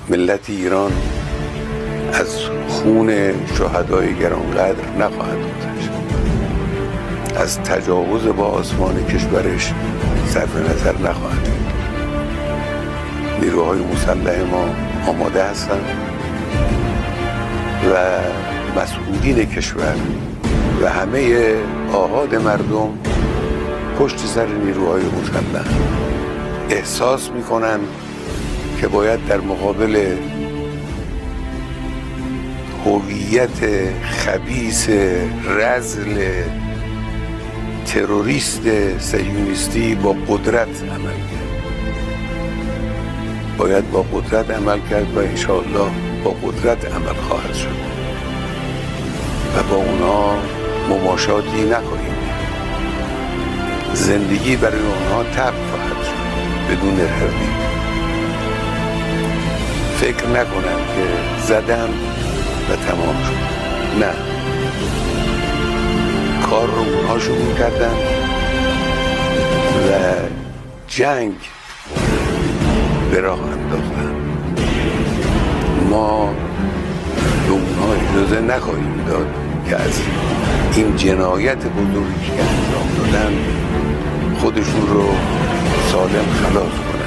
ملت ایران از خون شهدای گرانقدر نخواهد گذشت، از تجاوز با آسمان کشورش صرف نظر نخواهد بود. نیروهای مسلح ما آماده هستند و مسئولین کشور و همه آحاد مردم پشت سر نیروهای مسلح احساس میکنن که باید در مقابل هویت خبیث رذل تروریست صهیونیستی با قدرت عمل کرد. باید با قدرت عمل کرد و انشاءالله با قدرت عمل خواهد شد و با اونا مماشاتی نخواهیم. زندگی برای اونها تب خواهد شد بدون حرفی. فکر نکنم که زدم و تمام شد. نه، کار رو اونها شروع کردن و جنگ به راه انداختن. ما به اونها اجازه نخواهیم داد که از این جنایت بزرگی که انجام دادن خودشون رو سالم خلاص کنن.